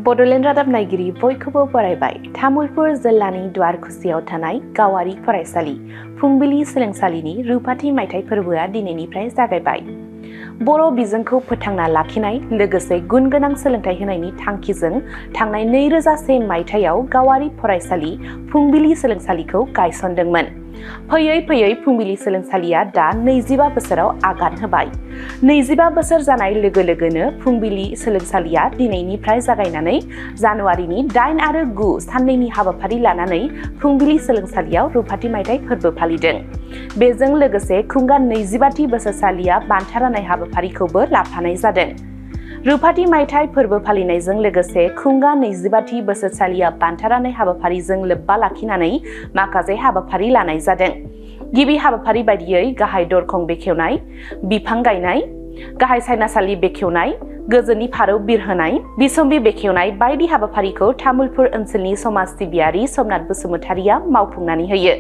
बड'लेण्ड रादाब नायगिरि बयखौबो बरायबाय। तामुलपुर जिल्लानि दुवारखुसियाव थानाय गावारि फरायसालि फुंबिलि सोलोंसालिनि रुपाथि मायथाइ फोरबोआ दिनैनिफ्राय जागायबाय। बर' बिजोंखौ फोथांना लाखिनाय लोगोसे गुन गोनां सोलोंथाइ होनायनि थांखिजों थांनाय 2001 मायथाइयाव गावारि फरायसालि फुंबिलि सोलोंसालिखौ गायसनदोंमोन। फैयै फैयै फुंबिलि सोलोंसालिया दा 25 बोसोराव आगान होबाय। 25 बोसोर जानाय लोगो लोगोनो फुंबिलि सोलोंसालिया दिनैनिफ्राय जागायनानै जानुवारिनि 8 आरो 9 साननैनि हाबाफारि लानानै फुंबिलि सोलोंसालियाव रुपाथि मायथाइ फोरबो फालिदों। बेजों लोगोसे खुंगा 25थि बोसोरसालिया बान्था राननाय हाबाफारिखौबो लाफानाय जादों। रुपाथि मायथाइ फोरबो फालिनायजों लोगोसे खुंगा 25थि बोसोरसालिया बान्था राननाय हाबाफारिजों लोब्बा लाखिनानै माखासे हाबाफारि लानाय जादों। गिबि हाबाफारि बायदियै गाहाय दरखं बेखेवनाय, बिफां गायनाय, गाहाय सायनासालि बेखेवनाय, गोजोननि फारौ बिरहोनाय, बिसम्बि बेखेवनाय बायदि हाबाफारिखौ तामुलपुर ओनसोलनि समाज सिबियारि समनाथ बसुमतारिया मावफुंनानै होयो।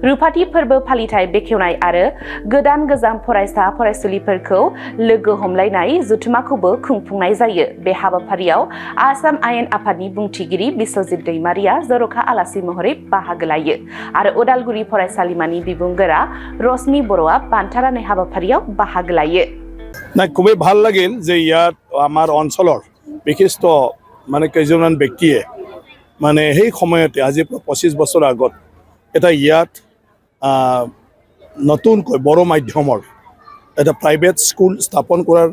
रुपाथि फोरबो फालिथाय बेखेवनाय आरो गोदान गोजाम फरायसा फरायसुलिफोरखौ लोगो हमलायनाय जथुमाखौबो खुंफुंनाय जायो। बे हाबाफारियाव आसाम आयेन आफादनि बुंथिगिरि बिश्वजित दैमारिया जर'खा आलासि महरै बाहागो लायो आरो उदालगुरि फरायसालिमानि बिबुंगोरा रश्मि बर'आ बान्था राननाय हाबाफारियाव बाहागो लायो। না খুবই ভাল লাগিল যে ইয়াত আমাৰ অঞ্চলৰ বিশিষ্ট কেইজনমান ব্যক্তিয়ে সেই সময়তে আজি 25 বছৰ আগত এটা ইয়াত নতুনকৈ বড় মাধ্যমৰ এটা প্ৰাইভেট স্কুল স্থাপন কৰাৰ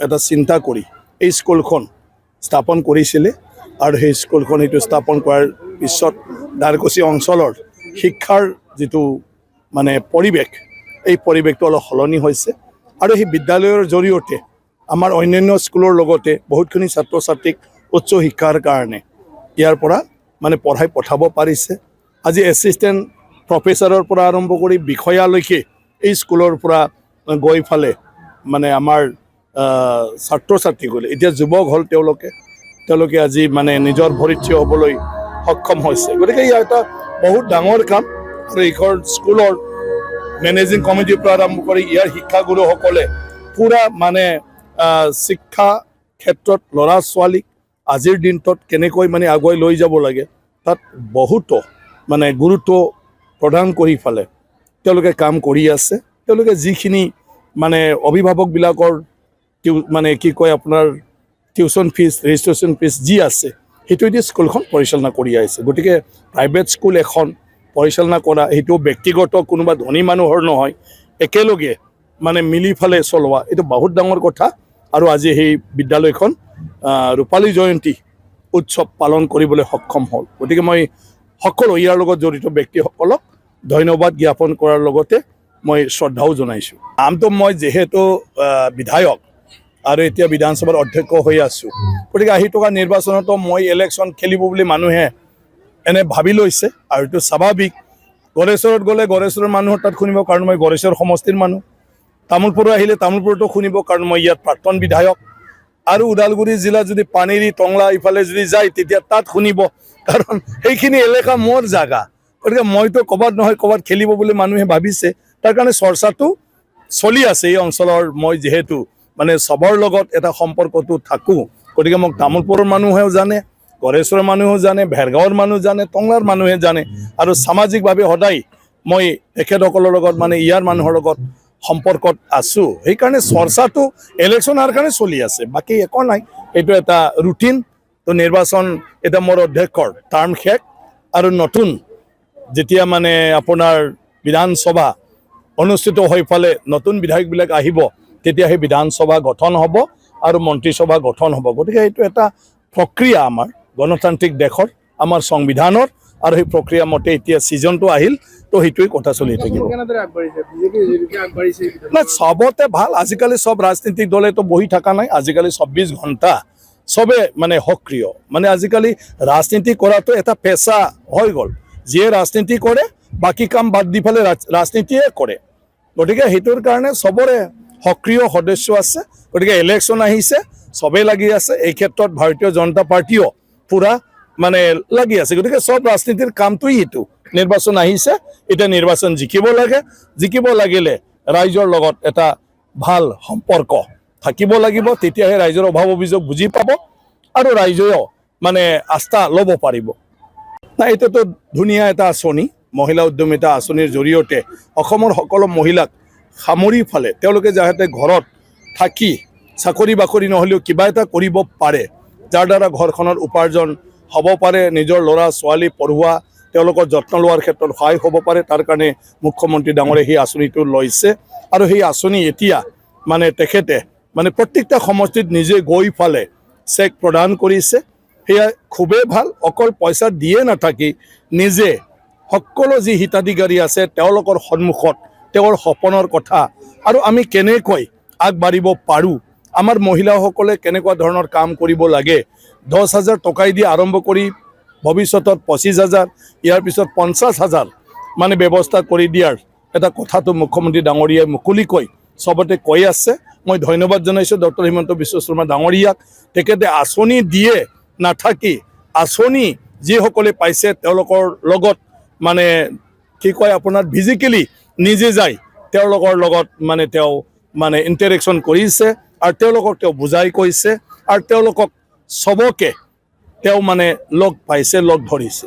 এটা চিন্তা কৰি এই স্কুলখন স্থাপন কৰিছিলে আৰু সেই স্কুলখন এইটো স্থাপন কৰাৰ পিছত দ্বাৰকুচি অঞ্চলৰ শিক্ষাৰ যিটো পৰিৱেশ এই পৰিৱেশটো অলপ সলনি হৈছে আৰু এই বিদ্যালয়ৰ জৰিয়তে আমাৰ অন্যান্য স্কুলৰ লগতে বহুতখিনি ছাত্ৰ ছাত্ৰীক উচ্চ শিক্ষাৰ কাৰণে ইয়াৰ পৰা পঢ়াই পঠাব পাৰিছে। আজি এছিষ্টেণ্ট প্ৰফেচাৰৰ পৰা আৰম্ভ কৰি বিষয়ালৈকে এই স্কুলৰ পৰা গৈ ফালে আমাৰ ছাত্ৰ ছাত্ৰীসকলে এতিয়া যুৱক হ'ল তেওঁলোকে আজি নিজৰ ভৰিত থিয় হ'বলৈ সক্ষম হৈছে। গতিকে ইয়াৰ এটা বহুত ডাঙৰ কাম আৰু এইখন স্কুলৰ মেনেজিং কমিটিৰ পৰা আৰম্ভ কৰি ইয়াৰ শিক্ষাগুৰুসকলে পুৰা শিক্ষা ক্ষেত্ৰত ল'ৰা ছোৱালীক আজিৰ দিনটোত কেনেকৈ আগুৱাই লৈ যাব লাগে তাত বহুতো গুৰুত্ব প্ৰদান কৰি ফালে তেওঁলোকে কাম কৰি আছে। তেওঁলোকে যিখিনি অভিভাৱকবিলাকৰ কি কয় আপোনাৰ টিউশ্যন ফিজ ৰেজিষ্ট্ৰেশ্যন ফিজ যি আছে সেইটোৱেদি স্কুলখন পৰিচালনা কৰি আহিছে। গতিকে প্ৰাইভেট স্কুল এখন পৰিচালনা কৰা সেইটো ব্যক্তিগত কোনোবা ধনী মানুহৰ নহয়, একেলগে মিলি ফালে চলোৱা এইটো বহুত ডাঙৰ কথা। আৰু আজি সেই বিদ্যালয়খন ৰূপালী জয়ন্তী উৎসৱ পালন কৰিবলৈ সক্ষম হ'ল। গতিকে মই সকলো ইয়াৰ লগত জড়িত ব্যক্তিসকলক ধন্যবাদ জ্ঞাপন কৰাৰ লগতে মই শ্ৰদ্ধাও জনাইছোঁ। আমটো মই যিহেতু বিধায়ক আৰু এতিয়া বিধানসভাৰ অধ্যক্ষ হৈ আছোঁ, গতিকে আহি থকা নিৰ্বাচনতো মই ইলেকশ্যন খেলিব বুলি মানুহে এনে ভাবি লৈছে আৰু এইটো স্বাভাৱিক। গড়েশ্বৰত গ'লে গড়েশ্বৰৰ মানুহৰ তাত শুনিব, কাৰণ মই গড়েশ্বৰ সমষ্টিৰ মানুহ। তামোলপুৰ আহিলে তামোলপুৰতো শুনিব, কাৰণ মই ইয়াত প্ৰাক্তন বিধায়ক। আৰু ওদালগুৰি জিলা যদি পানেৰী টংলা ইফালে যদি যায় তেতিয়া তাত শুনিব, কাৰণ সেইখিনি এলেকা মোৰ জাগা। গতিকে মইতো ক'ৰবাত নহয় ক'ৰবাত খেলিব বুলি মানুহে ভাবিছে, তাৰ কাৰণে চৰ্চাটো চলি আছে এই অঞ্চলৰ। মই যিহেতু চবৰ লগত এটা সম্পৰ্কটো থাকোঁ, গতিকে মোক তামোলপুৰৰ মানুহেও জানে, গড়েশ্বৰৰ মানুহেও জানে, ভেৰগাঁৱৰ মানুহ জানে, টংলাৰ মানুহে জানে। আৰু সামাজিকভাৱে সদায় মই তেখেতসকলৰ লগত ইয়াৰ মানুহৰ লগত সম্পৰ্কত আছোঁ। সেইকাৰণে চৰ্চাটো ইলেকশ্যনৰ কাৰণে চলি আছে, বাকী একো নাই। এইটো এটা ৰুটিন। তো নিৰ্বাচন এটা মোৰ অধ্যক্ষৰ টাৰ্ম শেষ আৰু নতুন যেতিয়া আপোনাৰ বিধানসভা অনুষ্ঠিত হৈ ফালে নতুন বিধায়কবিলাক আহিব, তেতিয়া সেই বিধানসভা গঠন হ'ব আৰু মন্ত্ৰীসভা গঠন হ'ব। গতিকে এইটো এটা প্ৰক্ৰিয়া আমাৰ গণতান্ত্ৰিক দেশৰ, আমাৰ সংবিধানৰ, আৰু সেই প্ৰক্ৰিয়া মতে এতিয়া ছিজনটো আহিল, তো সেইটোৱে কথা চলি থাকিব। চবতে ভাল। আজিকালি চব ৰাজনীতিক দলেতো বহি থকা নাই, আজিকালি 24 ঘণ্টা চবে সক্ৰিয়। আজিকালি ৰাজনীতি কৰাটো এটা পেচা হৈ গ'ল। যিয়ে ৰাজনীতি কৰে বাকী কাম বাদ দি ফালে ৰাজনীতিয়ে কৰে। গতিকে সেইটোৰ কাৰণে চবৰে সক্ৰিয় সদস্য আছে। গতিকে ইলেকশ্যন আহিছে, চবেই লাগি আছে। এই ক্ষেত্ৰত ভাৰতীয় জনতা পাৰ্টীও পুৰা লাগি আছে। গতিকে চব ৰাজনীতিৰ কামটোৱেই সেইটো। নিৰ্বাচন আহিছে, এতিয়া নিৰ্বাচন জিকিব লাগে। জিকিব লাগিলে ৰাইজৰ লগত এটা ভাল সম্পৰ্ক থাকিব লাগিব, তেতিয়াহে ৰাইজৰ অভাৱ অভিযোগ বুজি পাব আৰু ৰাইজেও মানে আস্থা ল'ব পাৰিব। না এইটোতো ধুনীয়া এটা আঁচনি, মহিলা উদ্যমিতা আঁচনিৰ জৰিয়তে অসমৰ সকলো মহিলাক সামৰি ফালে তেওঁলোকে যাতে ঘৰত থাকি চাকৰি বাকৰি নহ'লেও কিবা এটা কৰিব পাৰে, যাৰ দ্বাৰা ঘৰখনৰ উপাৰ্জন হ'ব পাৰে, নিজৰ ল'ৰা ছোৱালী পঢ়োৱা তেওঁলোকৰ যত্ন লোৱাৰ ক্ষেত্ৰত সহায় হ'ব পাৰে, তাৰ কাৰণে মুখ্যমন্ত্ৰী ডাঙৰে সেই আঁচনিটো লৈছে। আৰু সেই আঁচনি এতিয়া মানে তেখেতে মানে প্ৰত্যেকটা সমষ্টিত নিজে গৈ ফালে চেক প্ৰদান কৰিছে। সেয়া খুবেই ভাল। অকল পইচা দিয়ে নাথাকি নিজে সকলো যি হিতাধিকাৰী আছে তেওঁলোকৰ সন্মুখত তেওঁৰ সপোনৰ কথা আৰু আমি কেনেকৈ আগবাঢ়িব পাৰোঁ, আমাৰ মহিলাসকলে কেনেকুৱা ধৰণৰ কাম কৰিব লাগে, 10,000 টকাই দি আৰম্ভ কৰি ভৱিষ্যতত 25,000, ইয়াৰ পিছত 50,000 মানে ব্যৱস্থা কৰি দিয়াৰ এটা কথাটো মুখ্যমন্ত্ৰী ডাঙৰীয়াই মুকলিকৈ চবতে কৈ আছে। মই ধন্যবাদ জনাইছোঁ ডক্টৰ হিমন্ত বিশ্ব শৰ্মা ডাঙৰীয়াক। তেখেতে আঁচনি দিয়ে নাথাকি আঁচনি যিসকলে পাইছে তেওঁলোকৰ লগত মানে কি কয় আপোনাৰ ফিজিকেলি নিজে যায় তেওঁলোকৰ লগত মানে তেওঁ মানে ইণ্টাৰেকশ্যন কৰিছে আৰু তেওঁলোকক তেওঁ বুজাই কৈছে আৰু তেওঁলোকক চবকে তেওঁ মানে লগ পাইছে, লগ ধৰিছে।